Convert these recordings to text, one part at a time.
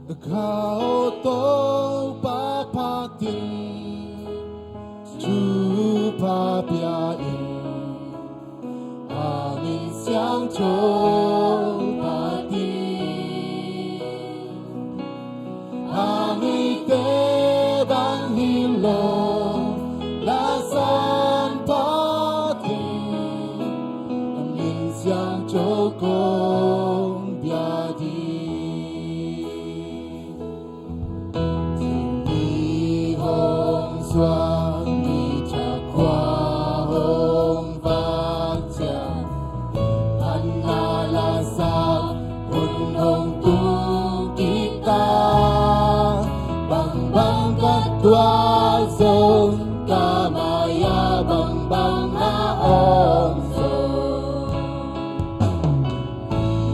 Kau to papatin chu pa bia in angin xiang chou pa tin angin te bang hin lo la san pa tin angin xiang chou kong bia tin Xuân đi trả qua hôm vang trăng anh la sa hồn hồng tu kita bang bang kat tua zong kamaya bang bang na om zong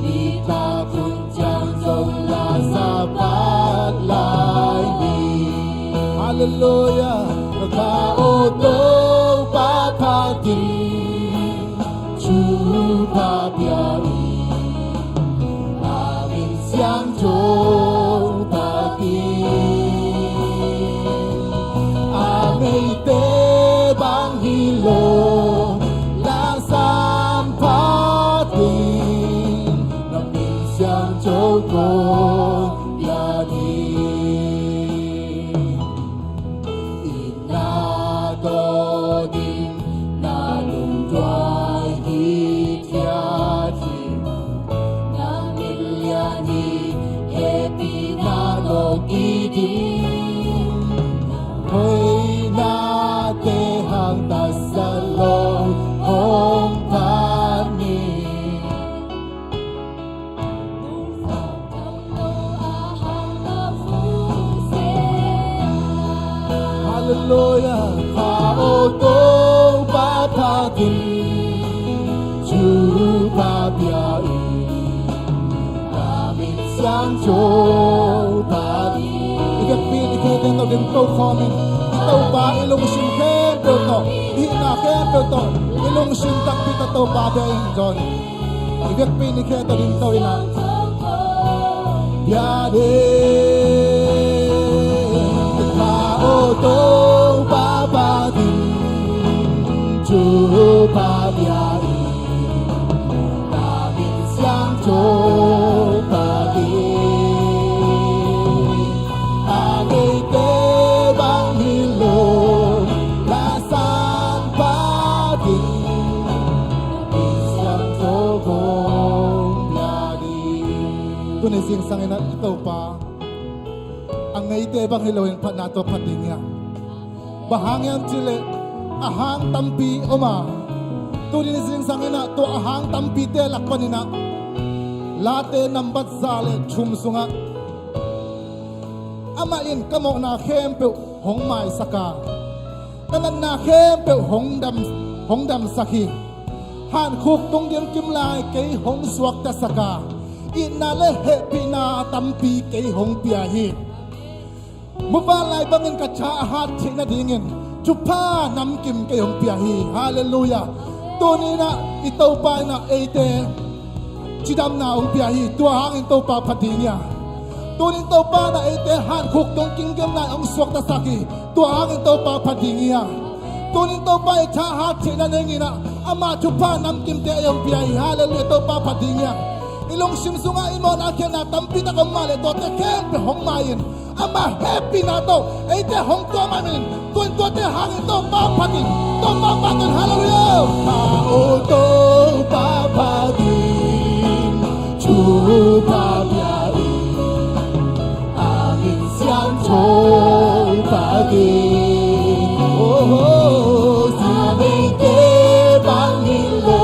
kita pun chang zong la sa pat lai đi Hallelujah Kau to papatin chu pa bia angin xiang chou pa tin angin te bang hilo la san pa tin angin xiang chou kong bia tin Hỡi na te hang ta sa lo hong phan ni Hallelujah Kau to pa pa tin chu pa bia amin xiang chou pa tin Ikat pin ikat tao din tao comment tao ba ilong sin khen tao to di na khen tao to ilong sin tak pita tao ba ba in John ikat pin ikat tao din tao ina ya de Kau to ba ba din chu pa bia amin xiang chou pa tin Tunay sing sangin na ikaw pa ang ngaite bang hilawin pa nato patingya bahangyan chile ahang tampi oma tunay sing sangin na to ahang tampi te lakpanina late nambat zale chumsunga ama in kamok na khempe hong mai saka nanan na khempe hong dam sakhi han khuk tung diam kim lai ke hong swak ta saka ina le happy na tampi ke hong pia hi mubalai bangin ka cha hat thina dingin chupa nam kim ke hong pia hi hallelujah tuni na ito pa na ate chidam na hong pia hi tua hangin to pa patinya tuni to pa na ate han khuk dong kingdom na ang swak ta saki tua hangin to pa patinya tuni to pa cha hat thina dingina ama chupa nam kim te hong pia hi hallelujah to pa patinya ilong simsunga imo na kaya na tampi na kamali to te kempe hong mayin ama happy na to ay te hong to mamin tuin to te hangin to papatin hallelujah Kau to papatin chu pa bia angin xiang chou pa tin oh sabi te bang hilo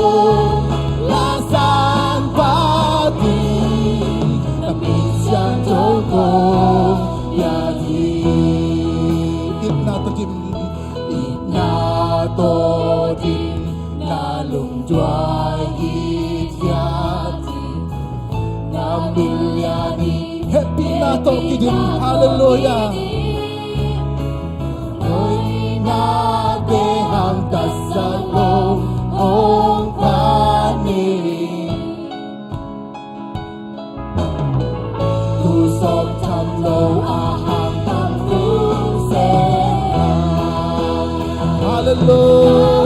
la san pa to din na lung duai hi ti na bilyani happy na to kidin hallelujah oi na de hang ta sa lo hong pa ni tu som tham lâu à hàng tam phú sẽ Hallelujah.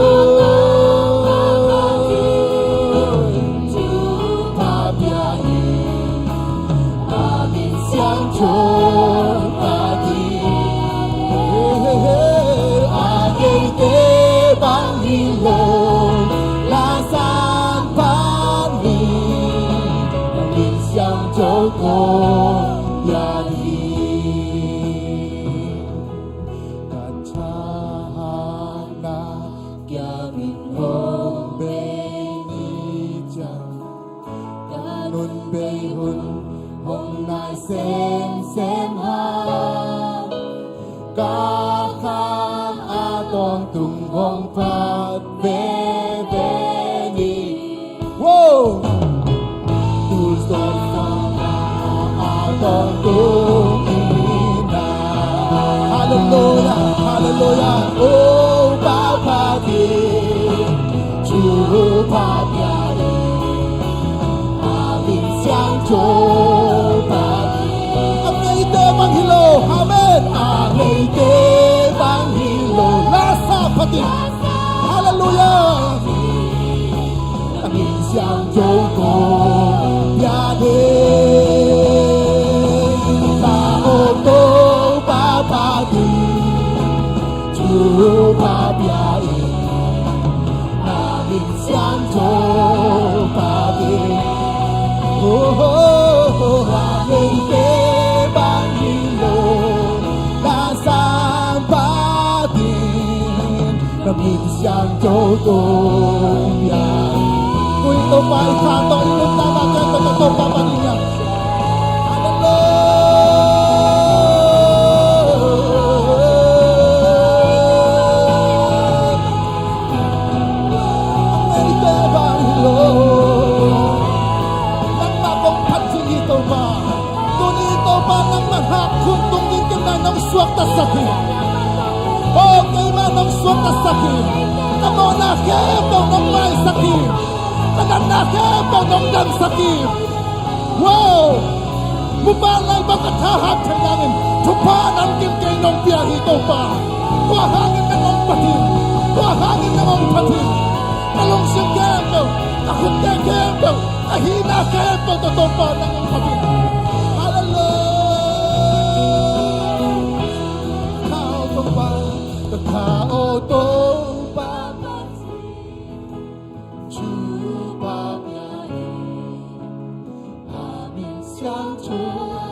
Chúa bia amin siang Chúa pagi amin te bang hilong la san pan ni amin siang Chúa ko bia Nun bê hun hôm nay xem ha ca kham a tong tung hong phát về ni wow tu son a tong tung ina hallelujah hallelujah oh Baba di Chúa Baba Siang Chúa pagi ang ite bang hilo amen ang ite bang hilo nasa pati hallelujah ang siang Chúa ko yade tao to papadi Chúa pabiai ang siang Chúa pagi amin te bang hilong nasaan patin Naging siyang totong yan kung ito pa ikato ipunta natin ito totoo papanin niya amin te bang hilong Kuntung din ka na ng swak na sakit. Okay man ng swak na sakit. Namo na kepaw ng may sakit. Kanan na kepaw ng dam sakit. Wow! Mubalay ba katahap sa namin? Tupan ang kimkay ng biyahe ito pa. Kuhangin na ng patin. Kuhangin na ng patin. Talong siyang kepaw. Takot na kepaw. Kahina kepaw. Totoo pa ng patin. Tao to Chúa Baba amin siang Chúa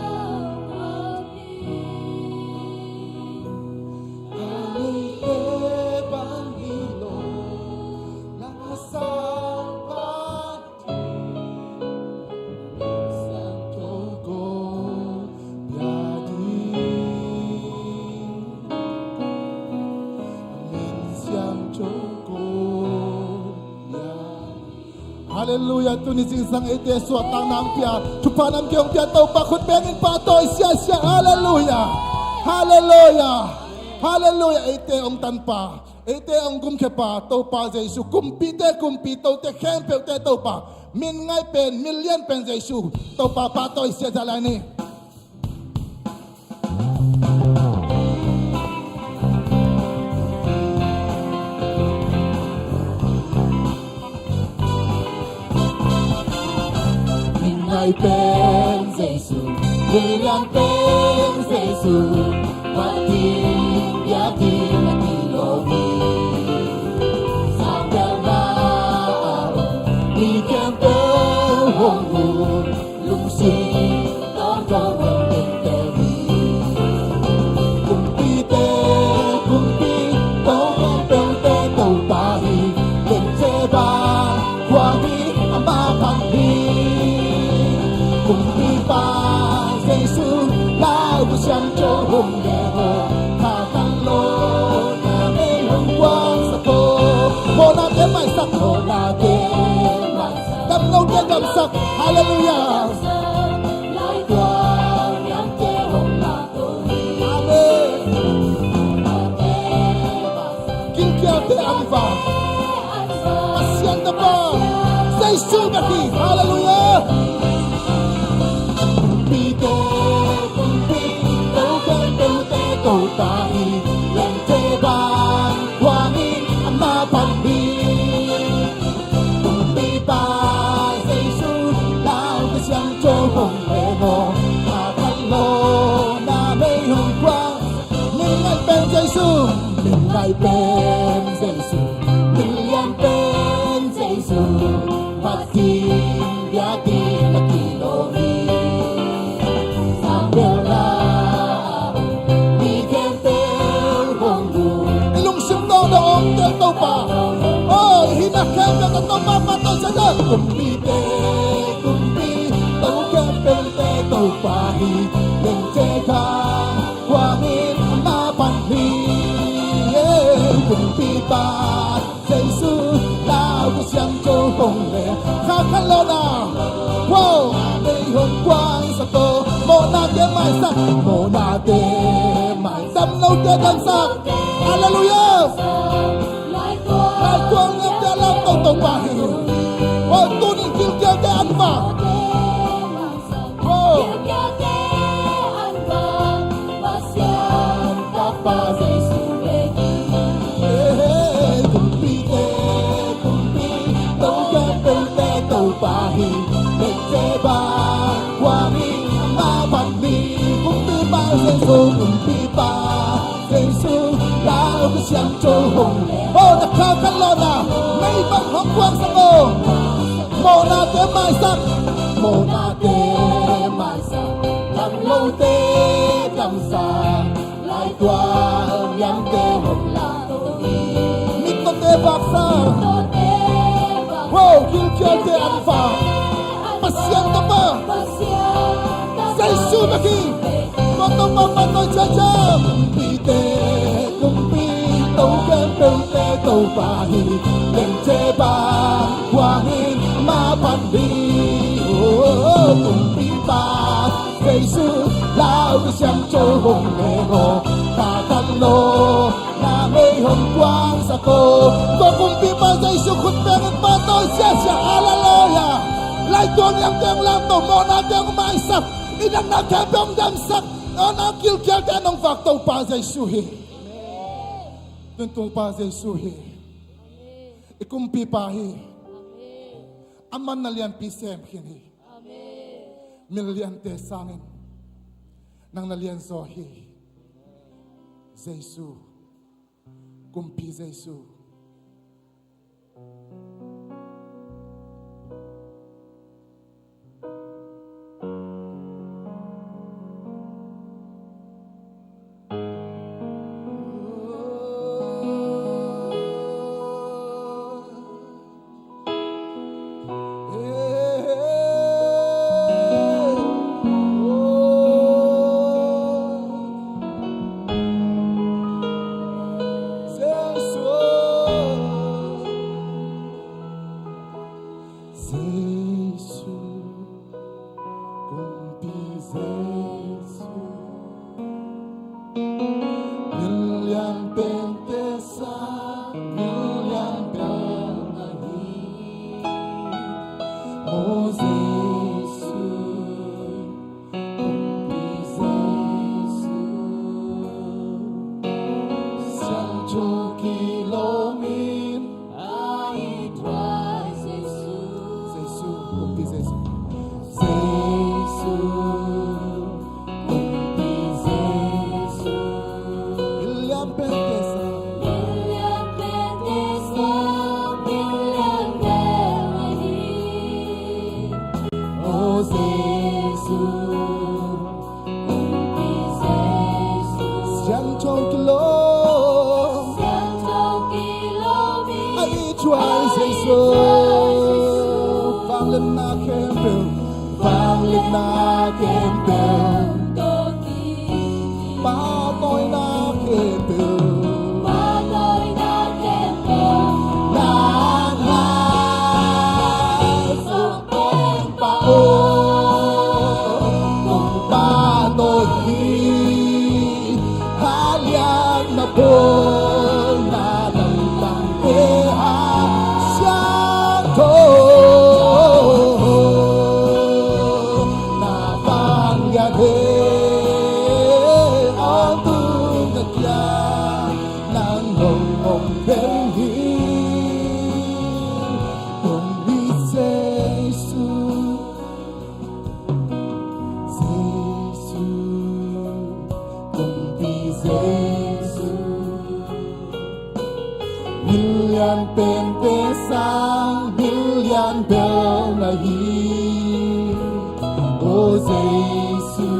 amin te bang hilong nasaan pati siang Chúa ko biadi Hallelujah, tunising sang ite suatang nampia, tupanam kyong pia tau pakut bengin patoy sia. Hallelujah, hallelujah, hallelujah. Ite ong tanpa, ite ong gumkepa tau pa Jesu, kumpi tau te kempel te tau pa, min ngai pen million pen Jesu, tau pa patoy sia jalani. Ay pen Jesu, bilang pen Jesu, pati yati natilogi. Sadarao, ikan pohongun, lungsi, tongkong tenteri. Kumpi, tongkong tente taupahi, lenceba, kuami, amapanghi. Kumpi pa Jesu lau siyang Chúa Nghèo Thang lô na mê hồng quang sa cô Mô na thế mày sắc Mô na thế mày sắc Đâm ngâu tên đâm sắc Hallelujah Lại quang nhắm chế hồng là tôi Amen Kinh kêu thế ăn vào Pasyan na ba Jesu gati Hallelujah Kumpi bèo la đi kèm theo hồng buồn ilung sim do do ong te to pa ôi hina kem da to ma ma to sa da kumpi tàu kèm bèo te tàu pa hi lên che kha qua min ma pan hi kumpi pa Giêsu lao của xiang châu hồng lệ kha khan lo na wow đây hôm quang sa tô mo na ke mai sak mô na tê mai dam lo te dam sak hallelujah lại ai tuang ngam te la to pa hi oh tu ni kil ke te an va oh pa Giêsu kumpi tàu kèm bèo te tàu pa hi lên che ba qua mi ma pan mi kumpi pa Giêsu lao của xiang châu hồng oh na kha khan lo na mai ba hong kwang sa ko mo na te mai sak mô na tê mai sa làm lâu tê làm sa lại qua nhắm tê hồng là mit to te bak sa wow kil ke te an va pasian to pa Giêsu na ki ko to ma ma to cha cha kumpi tàu kèm bèo te tàu pa hi lên che ba qua hin ma pan đi kumpi pa Giêsu lao của xiang châu hồng lệ hồ ta tan lô na mê hồng quang sa cô ko kumpi pa Giêsu khut pe ng pa to sia sia hallelujah lai tuang yang keng lam to mo na keng mai sak inang na keng dong dam sak na kil ke te nong vak to pa Giêsu hi tun to pa Giêsu hi ikumpi pa hi aman na lian pi sem hin hi million te sangin nang na lian zo hi Giêsu kumpi Giêsu Giêsu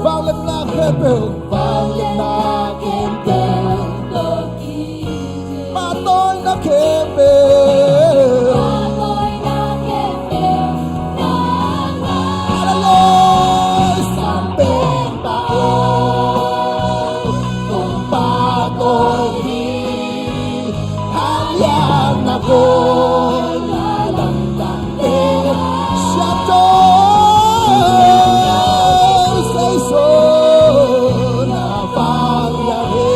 vang lên na khen biểu vang lên na khen biểu mà tôi đã khen biểu Tôi là lòng đàn em Sa tôi say số na vang ya he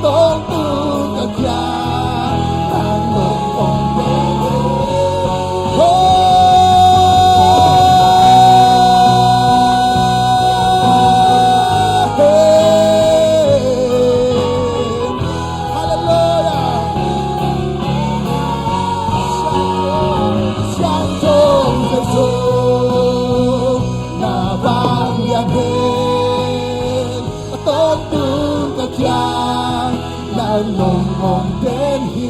tôn tu cả cha tan nồng phong bề nồng hồng đến hi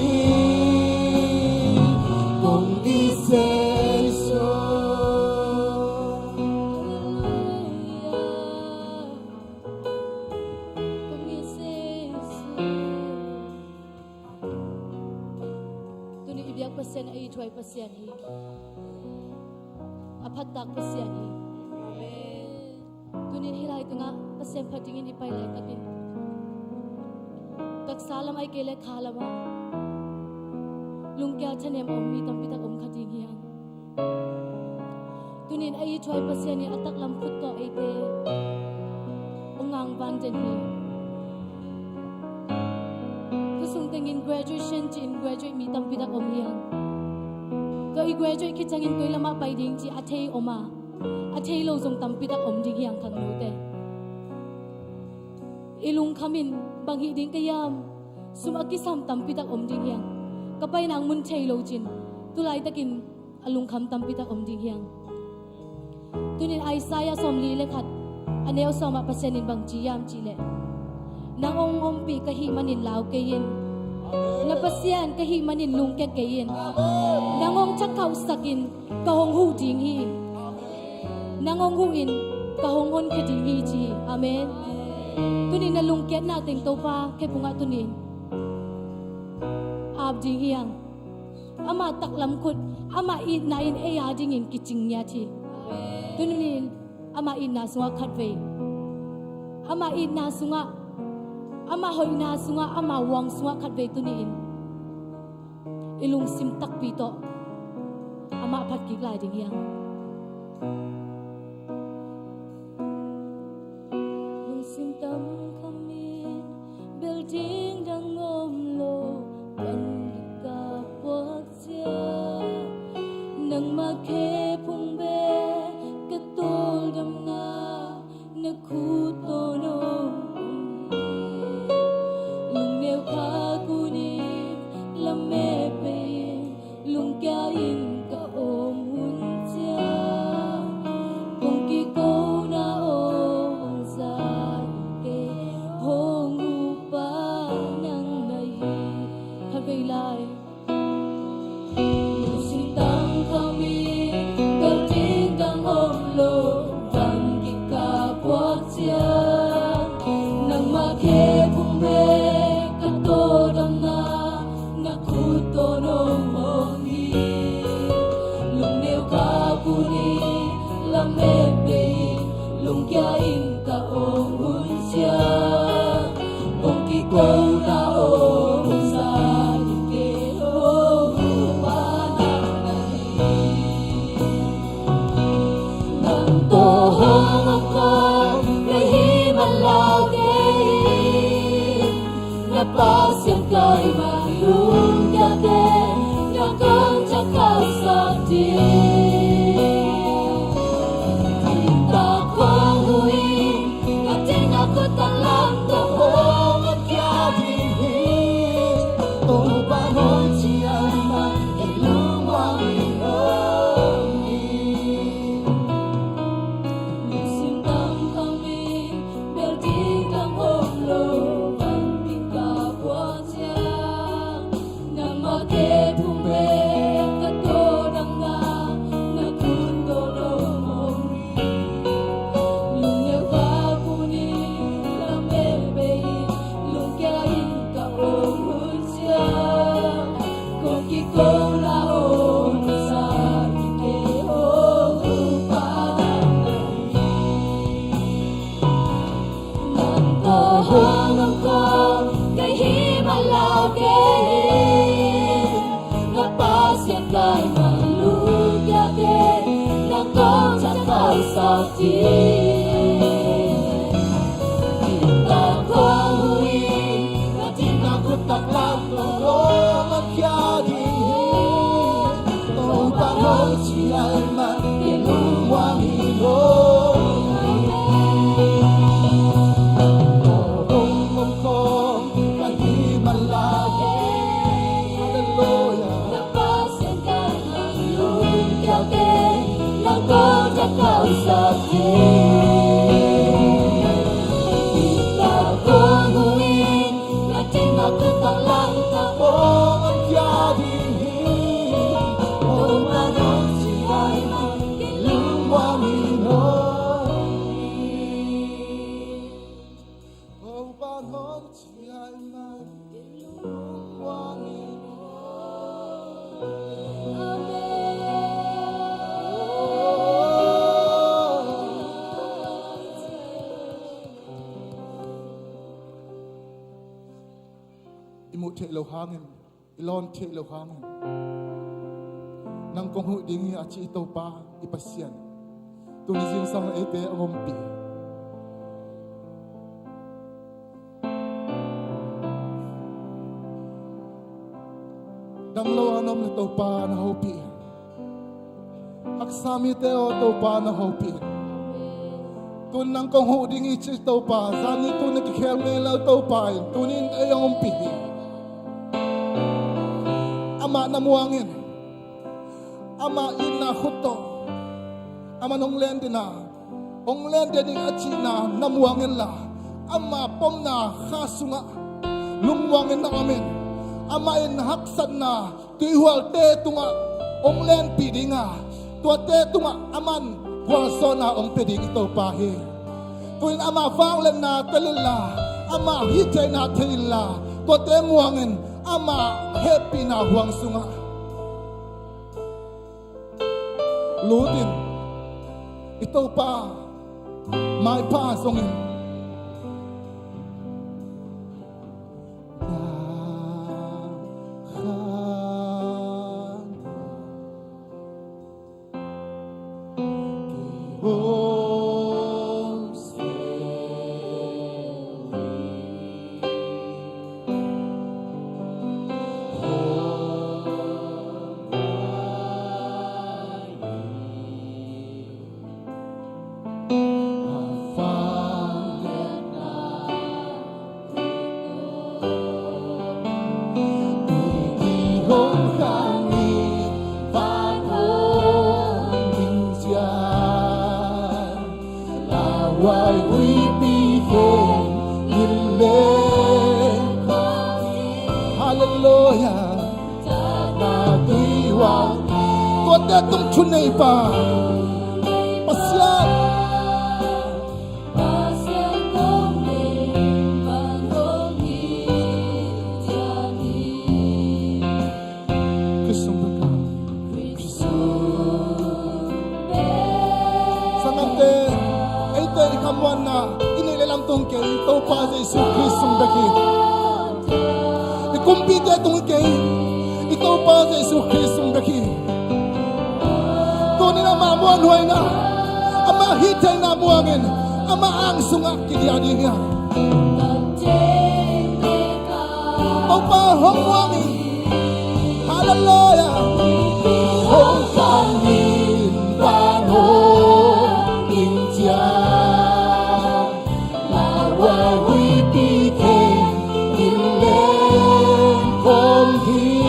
cùng đi xe số Tuni ibiyak pasyan ay ituay pasyan hi. Apatak pasyan hi. Tuni hilay ito nga pasyan patingin ipaylay takin. Taksalam ay kele khalama. Lungkya chanem ommi tampitak kading hiyan. Tunin ay ituay pasyan hi atak lamput to ite. Ungang banjan hi. Kusung tingin graduation chin graduate mi tampitak hiyan. Ko i graduate ki changin koi lama pai ding chi athei oma. Athei lo jong tampitak ding hiyan khang note. Ilung khamin banghi ding kayam sumakisam tampitak ding hiyan. Kapay nang mun thei lo chin tulai takin alung kham tampitak ding hiyan. Tunin Isaiah somli lekhat aneo soma pasyanin bang jiyam chile. Nangong ompi kahi manin law kayin. Napasyan kahi manin lungket kayin. Nangong chakaw sakin kahong hu ding hi. Nangong huin kahong hon kading hi chi. Amen. Tunin na lungket nating topa kay punga tunin. Abding hiyang. Ama taklam kut ama in na in eya dingin kiching niya chi. Tunin ama in na sunga khatway. Ama in na sunga ama hoy na sunga ama wang sunga khatway tunin. Ilung sim tak pito. Ama phat kiklay ding hiyang. Lung sim tam khamin building dang ngom lo kan ka puak sia nang makhe phung be katul dam na na khu to no lung neu kha kuni lam me pe lung kya in ka om hun sia kong ki ko na om sa ke hong pa nang nai kha vei lai Sin tang kami Kalting kang omlo Vang kika puak siya Nang makhe pumbe Kato dam na Nakuto nong mongi Lung neo ka kuni Lame pe Lung kya in ka ong hun siya Kong kiko na ong sa Napasyan kay malung kake Nakang chakaw sa di Kita kwang huin Kating ako talang Tahong at kyabihin Tupanon siya man ilumang ihami Sintang kami Berding kang homlo Nang makhe pumbe kato dang na bạc làm cầu lô mất kia đi cầu bạc hậu chỉ ai mà tiền lung hoa mi lô ông không phải đi mà là hallelujah na pasangkan ang lungkate ng pagkakaw sa ikaw kung huwin na tinakatang lang ako ang yading tumanong siya'y magdilong Wamino Oh, banon siya'y magdilong Wamino Imu te lo hangin, ilon te lo hangin. Nang kong hu dingi aci ito pa ipasyan. Tunizin sang ete angompi. Dang lo anom na to pa na hopi. Aksami te o to pa na hopi. Tun nang kong hu dingi aci ito pa, zani tu nakikel mela to pa, tunin ay angompi. Ama namuangin. Ama ina khuto. Ama nong lende na. Ong lende ding achi na namuangin la. Ama pom na khasunga. Lungwangin na amin. Ama in haksan na. Tuihwal te tunga. Ong len pidinga. Tua te tunga aman. Guaso na ong piding ito pahi. Tuin ama vanglen na telila. Ama hitay na telila. Tua te muangin. Ama happy na huang sunga. Ludin ito pa may pa songin Hallelujah. Na tuiwang ko tetong tunay pa. Pasyan. Krisong baka. Samante, ito ikamuan na inilalang tong kay ito pa sa Isu Krisong baki. Kumpite itong ikay, ito pa sa Isu Krisong baki. Tunin ang mamuan huway na, ang mahitay na muangin, ang maang sungak kiliyanin niya. Ang pahong muangin, hallelujah. Hong kanin panhong intiyan, laway wipikeng ilen konghi,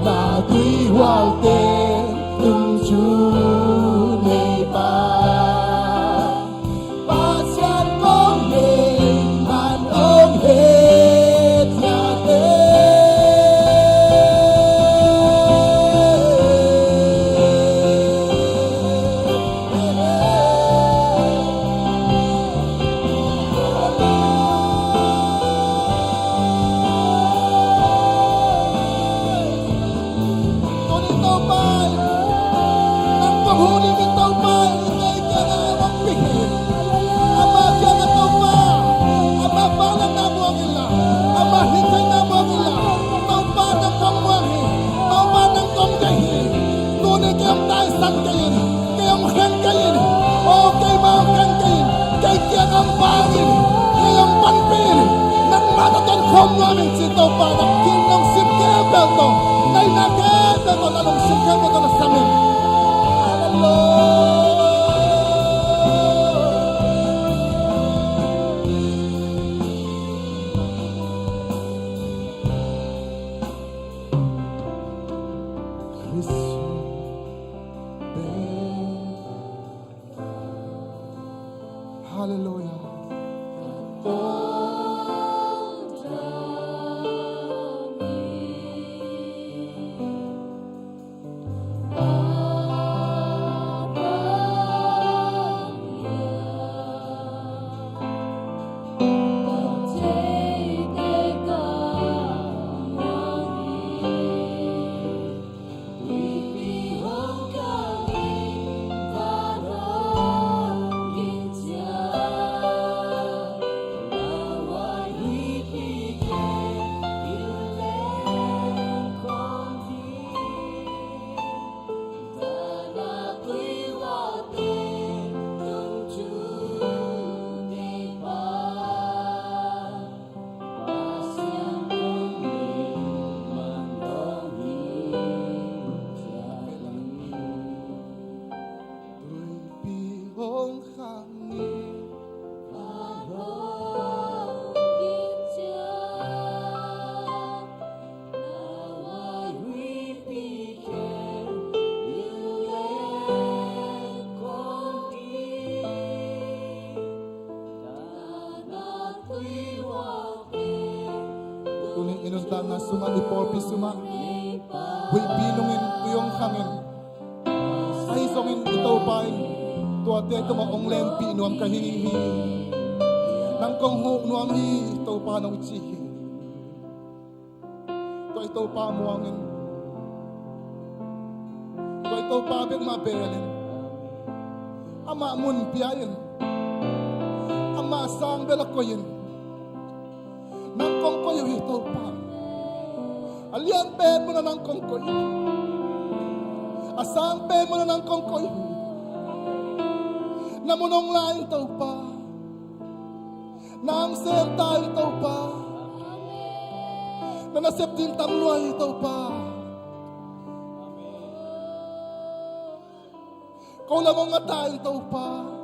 na tuiwal te tung chunay pa. Pasyan kong man ong het niya. Kada ton khom namin si to pa na kinong sim kebel to. Nay na kebel to lalong sim kebel to na samin. Hallelujah. Hallelujah. Tuning inuntang nga suma iporpi suma. Hui pinungin tuyong kangin. Ay songin ito pa'y tuwate ito maong lempi nuam kahingi. Nang kong hu nuam hi ito pa nung chihi. Ito pa muangin. Ito pa big mabelin. Ama mun piyayin. Ama sang belakoyin. Nang kongkoy ito pa. Alian pen mo na ng kongkoy. Asang pen mo na ng kongkoy. Namunong lain ito pa. Nang senta ito pa. Nanasip din tamluay ito pa. Kung lamang nga tayo ito pa.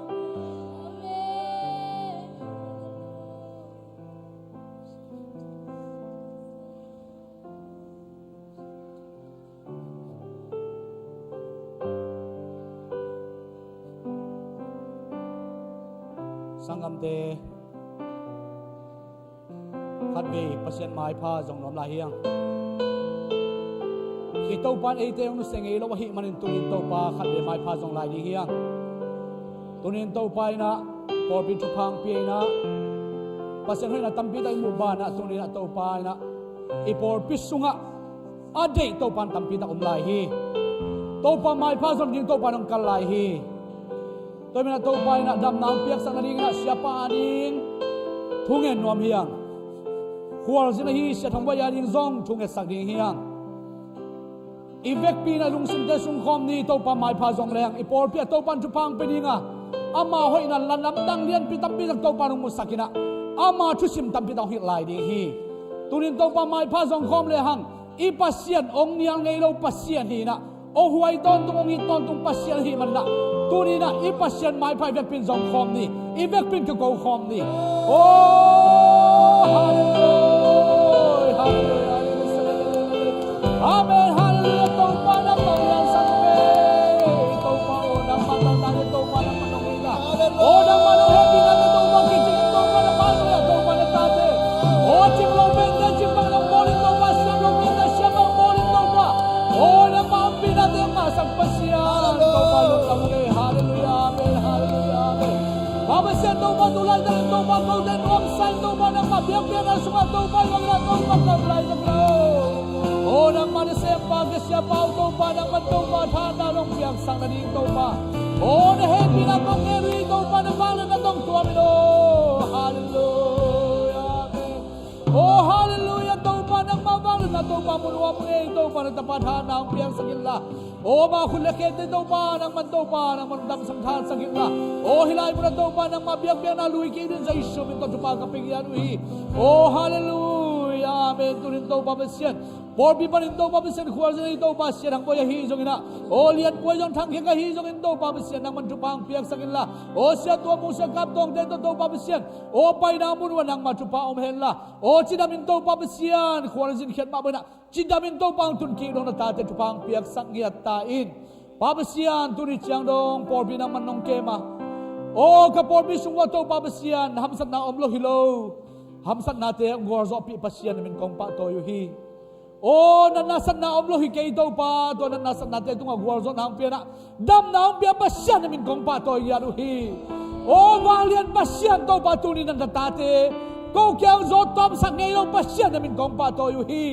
Sangam de khát bì pasien mai pha dòng nom la hiang khi tàu pan ấy teo nu seng ấy lo hi manin tunin tàu pa khát bì mai pha dòng lai đi hiang tunin tàu pa na por bin chupang pi na pasien hoi na tampi dai mu ba na tunin tàu pa na i por pisunga ade tàu pan tampi ta lai hi tàu pa mai pha dòng ding tàu pa nong kal lai hi tôi mình là tôi bay na đam nam piak sang đi na siapa ading thungen nom hiang khual zina hi sia thong baya ding zong thunge sak ding hiang ivek pi na lung sim de sung khom ni to pa mai pha zong leng ipor pi to pan chupang pe dinga ama hoi na lanam dang lian pi tam pi to pa nung musakina ama thu sim tam pi dang hi lai ding hi tunin to pa mai pha zong khom le hang i pasien ong niang ngei lo pasien hi na o huai ton tung ong hi ton tung pasien hi man na Tunina ipasyan mai pai vek pin zong khom ni I vek pin ka go khom ni oh hallelujah hallelujah amen hallelujah tong pa na tong yang sang pe tong pa o na ma na na tong pa na ma nong ina o na ma no happy na tong pa ki chi tong pa na ma no ya tong pa na ta te o chi lo ben na chi pa nong mo ni tong pa sia lo ben na sia ma mo ni tong pa o na ma pi na te ma sang pa sia tong pa lo tong ke Baba siya tauba tulad ng tauba golden rom sign tauba ng mabiyang na sunga tauba yung tauba kablay ng lao. O nang manisempa siya pa tauba ng matauba thanda ng biyang sang naning tauba. O na happy na tong eri tauba ng bala na tong tuamino. Hallelujah. O hallelujah tauba ng mabala na tauba munuwa mo tauba มันตะปาทานาเปียงสักิลละโอ้มาคุณเลเกตโตปานังมันโตปานังมันดำสังทานสักิลละโอ้ฮิลายบุระโตปานังมาเบียงเบียงนาลุยกิดินใจชุมินโตจุปากปิยานุฮีโอ้ฮาเลลูยาเมนตุนินโตปาเบเซียนบอร์บีปันโตปาเบเซียนขวานโตปาเซียนหังปอยฮีจงอินะโอ้เลียนปอยจงทั้งเฮงกะฮีจงอินโตปาเบเซียนนังมันจุปางเปียงสักิลละโอ้เสียตัวมุสกับตองเดนโตปาเบเซียนโอ้ไปนามุนวันนังมาจุปาอมเฮลละโอ้จิดามินโตปาเบเซียนขวานจินเขียนมาเบนะจิดามินโตปางตุนกีดงนาตาเตจุปางเปียงสังเงียตาอินปาเบเซียนตุนิจังดงปอร์บีนังมันนงเกมาโอ้กับปอร์บีสุงวะโตปาเบเซียนฮัมสันนาอมโลฮิโลฮัมสันนาเตงอร์ซอปีปัสเซียนมินกองปะโตยูฮีโอ้นันนาสันนาอมโลฮิเกยโตปาตัวนันนาสันนาเตตุงอร์ซอนฮัมเปียนะดัมนาอมเปียปัสเซียนมินกองปะโตยารุฮีโอ้วาเลียนปัสเซียนโตปาตุนินันตาเตก็เกี่ยวโจตอมสังเงยปัสเซียนมินกองปะโตยูฮี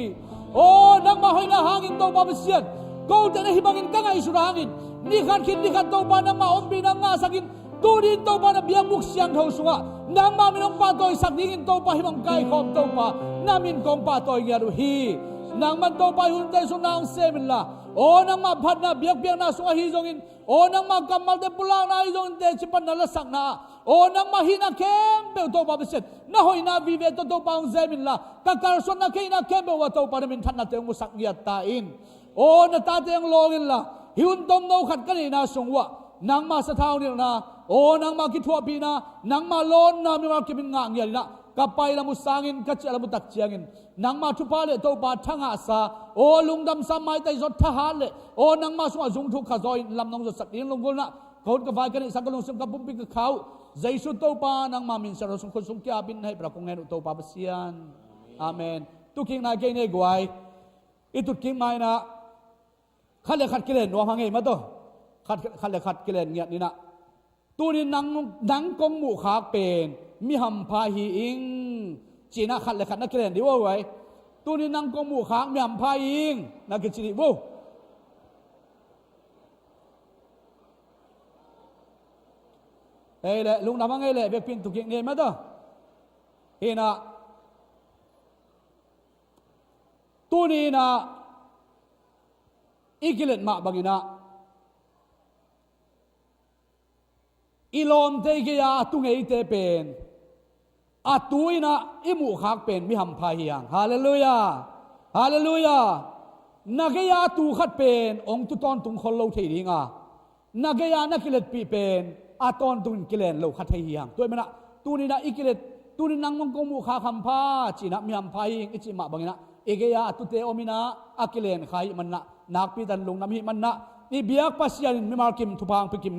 โอ้นักมาหอยนาหางอินโตปาปัสเซียนก็จะได้หิบังอินกังไอสุรหางอินนี่ขันคิดนี่ขันโตปานังมาอมปีนังงาสักินตูดินโตปานะเบียงมุกเสียงทองสุงะนางมามินองปาโตยสักดิ่งโตปาหิมังไกขอมโตปานามินกองปาโตยยารุฮีนางมันโตปาหุ่นใจสุนางเซมินละโอ้นางมาพัดนาเบียงเบียงนาสุงะฮีจงอินโอ้นางมากำมัลเดปุลานาฮีจงอินเดชิปันนาละสักนาโอ้นางมาหินาเข้มเบลโตปาเบเซตนาหอยนาวิเวตโตปาองเซมินละกะการสนนาเข้นาเข้มเบลวะโตปานามินทันนาเตงมุสักเกียตาอินโอ้นาตาเตงโลกินละหิวนตมโนขัดกันนาสงวะนางมาสะท้าวนี่นะโอ้นางมาคิดทั่วปีนะนางมาล้นนามีมาเก็บงางเงียนะกับไปละมุสางอินกัจจละมุตักเจียงินนางมาทุพาเลโตปาทั้งอาสาโอ้ลุงดำสมัยไตจดทหารเลโอ้นางมาสวะจุงทุกขจอยลำนองจดสักเลี้ยงลงกุลนะคนกับไฟกันสักกลงสมกับปุ่มปิกเขาใจสุดโตปานางมามินสารสมคนสมเกียบินให้ประคองเงินโตปาเสียนอาเมนตุกิงนายเกเนกไว้อีตุกิงไม่นะขัดเลขัดกิเลนวางไงมาตัวขัดเลขัดกิเลนเงี้ยนี่นะตัวนี้นังกงหมู่ขากเป็นมีหำพาหีอิงจีน่าขัดเลยขัดนักเรียนดีว่าไว้ตัวนี้นังกงหมู่ขากมีหำพาอิงนักจีดีว่าเฮ้ยเลยลุงทำยังไงเลยเบียปินตุกิเนี่ยมาตัวเฮ้ยนะตัวนี้นะอีกิเลนมาบางทีนะอีลมเตกียาตุงเอเตเป็นอาตุยนะอิมุขักเป็นมิหัมพาเฮียงฮาเลลูยาฮาเลลูยานักยาตูขัดเป็นองตุตอนตุงคนเราเทียงานักยานักกิเลสปีเป็นอาตอนตุงกิเลนเราขัดเทียงตัวมันนะตูนี่นะอีกิเลสตูนี่นังมงกมุขักคำพาจีนะมิหัมพาเฮียงอิจิมาบางนะเอกยาตุเตอมินะอากิเลนใครมันนะนักปีดันลงน้ำหิมันนะนี่เบียกปัสยานินมิมาร์กิมทุพางไปกิม